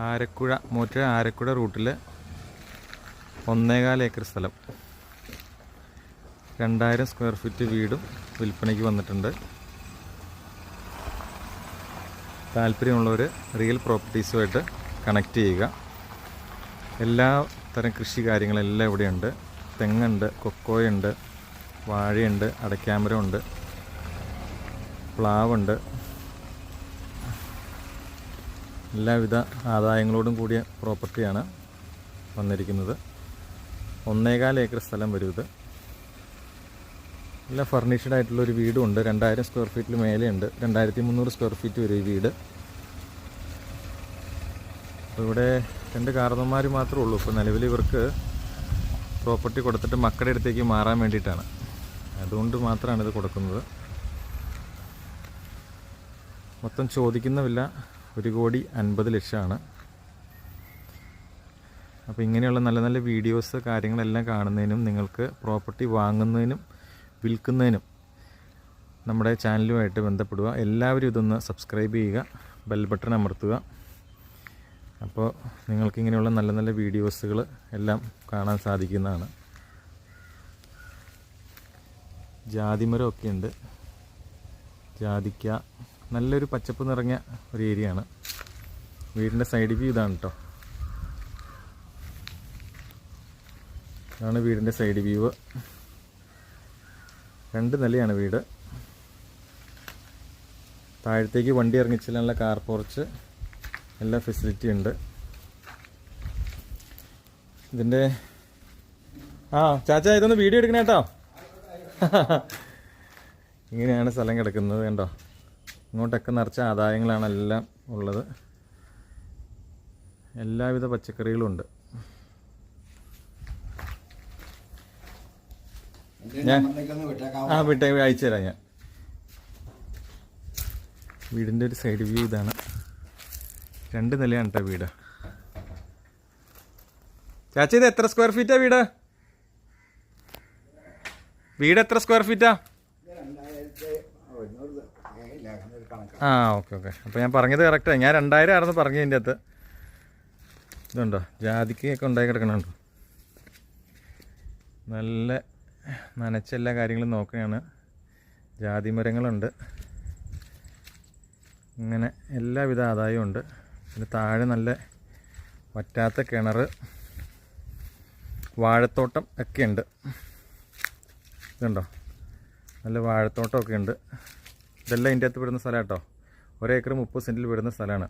ആരക്കുഴ മൂവാറ്റുപുഴ ആരക്കുഴ റൂട്ടിൽ 1.25 ഏക്കർ സ്ഥലം, 2000 square feet വീടും വിൽപ്പനയ്ക്ക് വന്നിട്ടുണ്ട്. താല്പര്യമുള്ളവർ റിയൽ പ്രോപ്പർട്ടീസുമായിട്ട് കണക്ട് ചെയ്യുക. എല്ലാ തരം കൃഷി കാര്യങ്ങളെല്ലാം ഇവിടെയുണ്ട്. തെങ്ങുണ്ട്, കൊക്കോയുണ്ട്, വാഴയുണ്ട്, അടയ്ക്കാമരമുണ്ട്, പ്ലാവുണ്ട്. എല്ലാവിധ ആദായങ്ങളോടും കൂടിയ പ്രോപ്പർട്ടിയാണ് വന്നിരിക്കുന്നത്. 1.25 ഏക്കർ സ്ഥലം വരും ഇത്. എല്ലാം ഫർണിഷ്ഡ് ആയിട്ടുള്ളൊരു വീടുമുണ്ട്. 2000 സ്ക്വയർ ഫീറ്റിൽ മേലെയുണ്ട്. 2300 സ്ക്വയർ ഫീറ്റ് വരും ഈ വീട്. അപ്പോൾ ഇവിടെ 2 കാരണവന്മാർ മാത്രമേ ഉള്ളൂ. ഇപ്പോൾ നിലവിൽ ഇവർക്ക് പ്രോപ്പർട്ടി കൊടുത്തിട്ട് മക്കളുടെ അടുത്തേക്ക് മാറാൻ വേണ്ടിയിട്ടാണ്. അതുകൊണ്ട് മാത്രമാണ് ഇത് കൊടുക്കുന്നത്. മൊത്തം ചോദിക്കുന്ന വില 1,50,00,000 അപ്പോൾ ഇങ്ങനെയുള്ള നല്ല നല്ല വീഡിയോസ് കാര്യങ്ങളെല്ലാം കാണുന്നതിനും നിങ്ങൾക്ക് പ്രോപ്പർട്ടി വാങ്ങുന്നതിനും വിൽക്കുന്നതിനും നമ്മുടെ ചാനലുമായിട്ട് ബന്ധപ്പെടുക. എല്ലാവരും ഇതൊന്ന് സബ്സ്ക്രൈബ് ചെയ്യുക, ബെൽ ബട്ടൺ അമർത്തുക. അപ്പോൾ നിങ്ങൾക്കിങ്ങനെയുള്ള നല്ല നല്ല വീഡിയോസുകൾ എല്ലാം കാണാൻ സാധിക്കുന്നതാണ്. ജാതിമരമൊക്കെ ഉണ്ട്, ജാതിക്ക. നല്ലൊരു പച്ചപ്പ് നിറഞ്ഞ ഒരു ഏരിയയാണ്. വീടിൻ്റെ സൈഡ് വ്യൂ ഇതാണ് കേട്ടോ. ഇതാണ് വീടിൻ്റെ സൈഡ് വ്യൂ. 2 നിലയാണ് വീട്. താഴത്തേക്ക് വണ്ടി ഇറങ്ങിച്ചെല്ലാനുള്ള കാർ പോർച്ച്, എല്ലാ ഫെസിലിറ്റി ഉണ്ട്. ഇതിൻ്റെ ചാച്ചാ ഇതൊന്ന് വീഡിയോ എടുക്കണേ കേട്ടോ. ഇങ്ങനെയാണ് സ്ഥലം കിടക്കുന്നത് കണ്ടോ. ഇങ്ങോട്ടൊക്കെ നിറച്ച ആദായങ്ങളാണ് എല്ലാം ഉള്ളത്. എല്ലാവിധ പച്ചക്കറികളും ഉണ്ട്. ഞാൻ അയച്ചു തരാം. ഞാൻ വീടിൻ്റെ ഒരു സൈഡ് വ്യൂ ഇതാണ്. 2 നിലയാണ് കേട്ടോ വീട്. ചാച്ചി ഇത് എത്ര സ്ക്വയർ ഫീറ്റാ വീട്? വീട് എത്ര സ്ക്വയർ ഫീറ്റാ? ഓക്കെ. അപ്പോൾ ഞാൻ പറഞ്ഞത് കറക്റ്റാണ്. ഞാൻ 2000 ആണെന്ന് പറഞ്ഞു. ഇതിൻ്റെ അകത്ത് ഇതുണ്ടോ, ജാതിക്കയൊക്കെ ഉണ്ടായി കിടക്കണുണ്ടോ. നല്ല നനച്ച എല്ലാ കാര്യങ്ങളും നോക്കുകയാണ്. ജാതി മരങ്ങളുണ്ട്. ഇങ്ങനെ എല്ലാവിധ ആദായവും ഉണ്ട്. പിന്നെ താഴെ നല്ല വറ്റാത്ത കിണർ, വാഴത്തോട്ടം ഒക്കെ ഉണ്ട്. ഇതുണ്ടോ, നല്ല വാഴത്തോട്ടമൊക്കെ ഉണ്ട്. ഇതെല്ലാം ഇതിൻ്റെ അകത്ത് വിടുന്ന സ്ഥലം കേട്ടോ. 1 ഏക്കർ 30 സെൻറ്റിൽ വിടുന്ന സ്ഥലമാണ്.